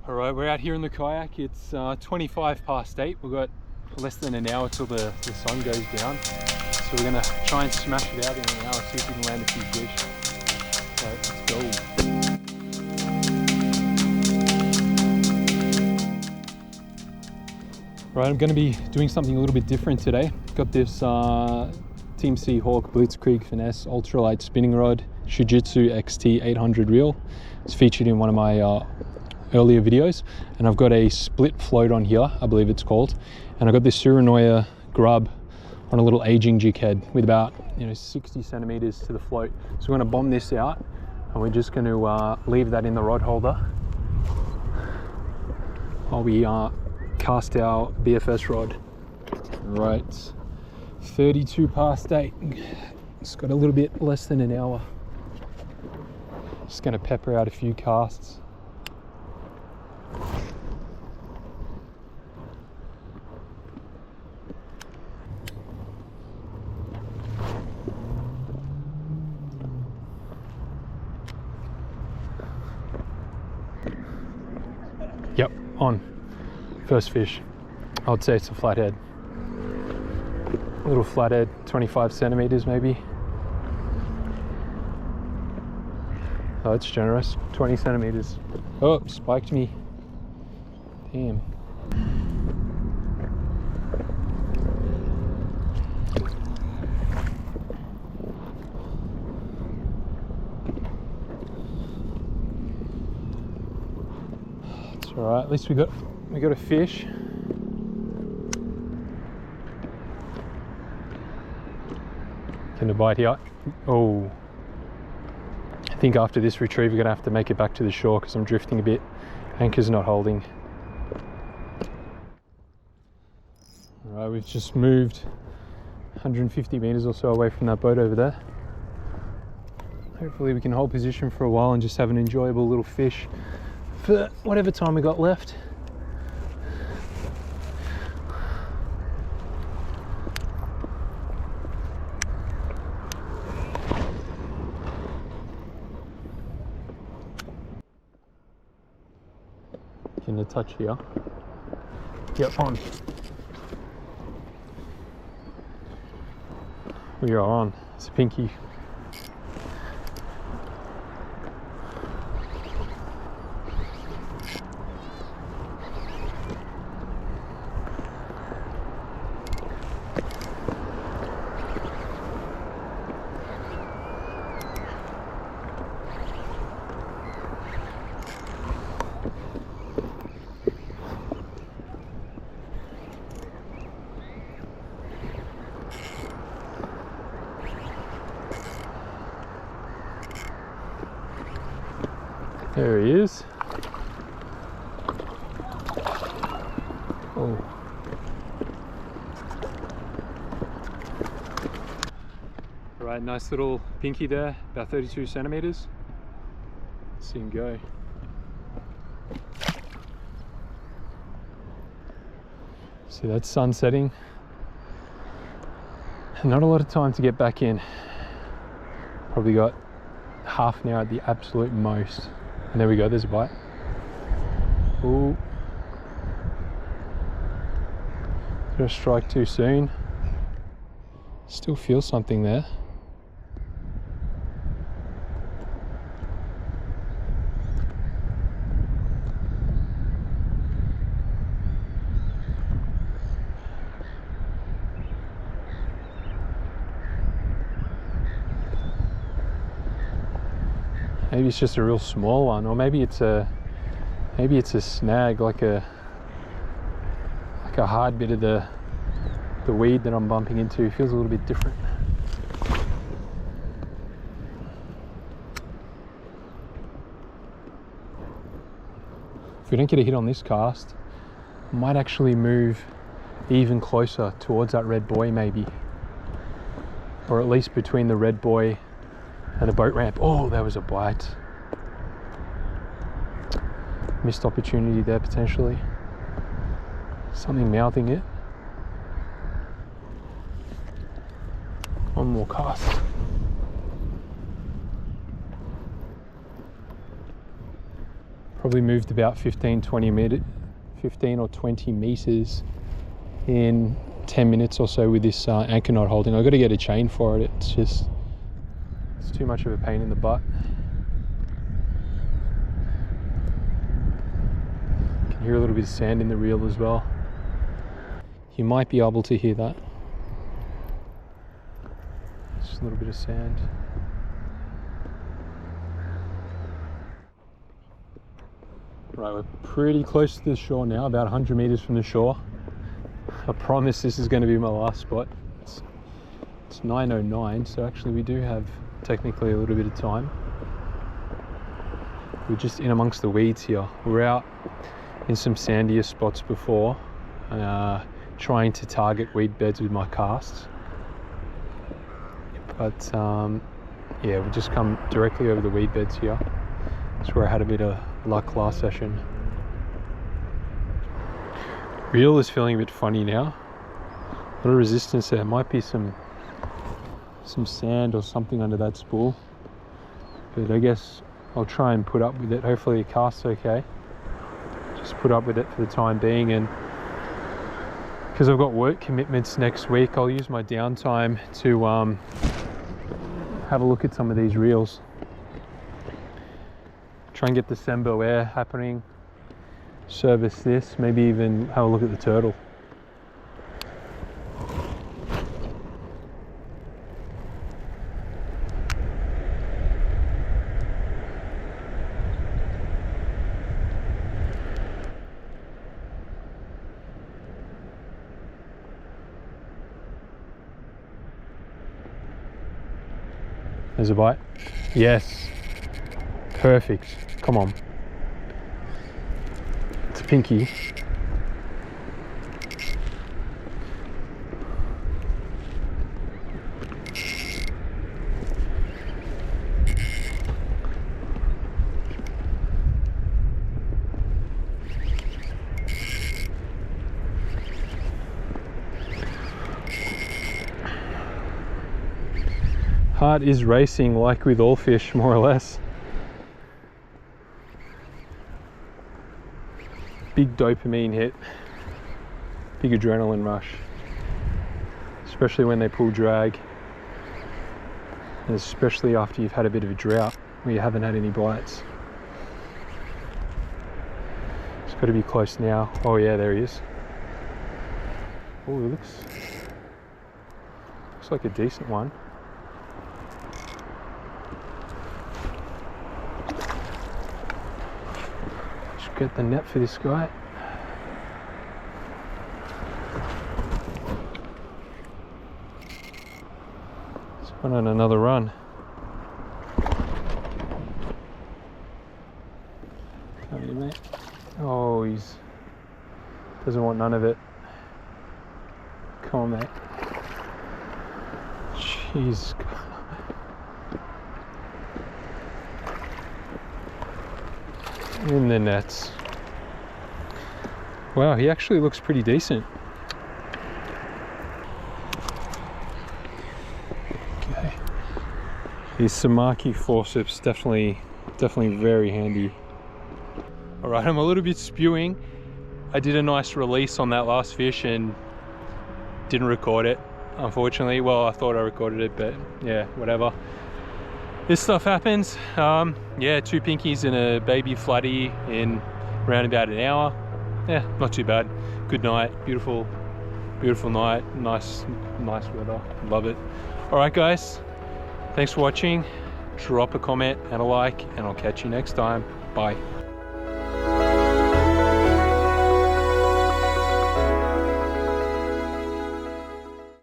All right, we're out here in the kayak. It's 25 past 8. We've got less than an hour till the sun goes down. So we're gonna try and smash it out in an hour, see if we can land a few fish. So let's go. Right, I'm gonna be doing something a little bit different today. Got this Team Sea Hawk Blitzkrieg Finesse ultralight spinning rod, Shujitsu XT 800 reel. It's featured in one of my earlier videos, and I've got a split float on here, I believe it's called, and I've got this Surinoya Grub on a little aging jig head with about 60 centimeters to the float. So we're going to bomb this out, and we're just going to leave that in the rod holder while we cast our BFS rod. Right, 32 past 8. It's got a little bit less than an hour. Just going to pepper out a few casts. Yep, on. First fish. I would say it's a flathead. A little flathead, 25 centimeters maybe. Oh, it's generous, 20 centimeters. Oh, spiked me. Damn. It's all right. At least we got a fish. Can the bite here? Oh. I think after this retrieve, we're gonna have to make it back to the shore because I'm drifting a bit. Anchor's not holding. All right, we've just moved 150 meters or so away from that boat over there. Hopefully we can hold position for a while and just have an enjoyable little fish for whatever time we got left. In the touch here. Yep, on. We are on. It's a pinky. There he is. Oh. Right, nice little pinky there, about 32 centimeters. Let's see him go. See, that's sun setting. Not a lot of time to get back in. Probably got half an hour at the absolute most. And there we go, there's a bite. Ooh. Did I strike too soon? Still feel something there. Maybe it's just a real small one, or maybe it's a snag, like a hard bit of the weed that I'm bumping into. It feels a little bit different. If we don't get a hit on this cast, I might actually move even closer towards that red buoy maybe, or at least between the red buoy and the boat ramp. Oh, there was a bite. Missed opportunity there potentially. Something mouthing it. One more cast. Probably moved about 15 or 20 meters in 10 minutes or so with this anchor knot holding. I've got to get a chain for it. It's too much of a pain in the butt. You can hear a little bit of sand in the reel as well. You might be able to hear that. Just a little bit of sand. Right, we're pretty close to the shore now, about 100 meters from the shore. I promise this is going to be my last spot. It's 9:09, so actually we do have technically a little bit of time. We're just in amongst the weeds here. We're out in some sandier spots before, trying to target weed beds with my casts. But yeah, we just come directly over the weed beds here. That's where I had a bit of luck last session. Reel is feeling a bit funny now. A lot of resistance there. Might be some sand or something under that spool. But I guess I'll try and put up with it. Hopefully it casts okay. Just put up with it for the time being, and because I've got work commitments next week, I'll use my downtime to have a look at some of these reels. Try and get the Sembo Air happening, service this, maybe even have a look at the turtle. There's a bite. Yes. Perfect. Come on. It's a pinky. Heart is racing like with all fish, more or less. Big dopamine hit, big adrenaline rush, especially when they pull drag, and especially after you've had a bit of a drought where you haven't had any bites. It's got to be close now. Oh yeah, there he is. Oh, it looks like a decent one. Get the net for this guy. Let's put on another run. Come here, mate. Oh, he's doesn't want none of it. Come on, mate. Jeez. In the nets. Wow, he actually looks pretty decent. Okay. These Samaki forceps definitely very handy. All right, I'm a little bit spewing. I did a nice release on that last fish and didn't record it, unfortunately. Well, I thought I recorded it, but yeah, whatever. This stuff happens. Yeah, 2 pinkies and a baby flatty in around about an hour. Yeah, not too bad. Good night, beautiful night, nice weather, love it. All right guys, thanks for watching. Drop a comment and a like, and I'll catch you next time. Bye.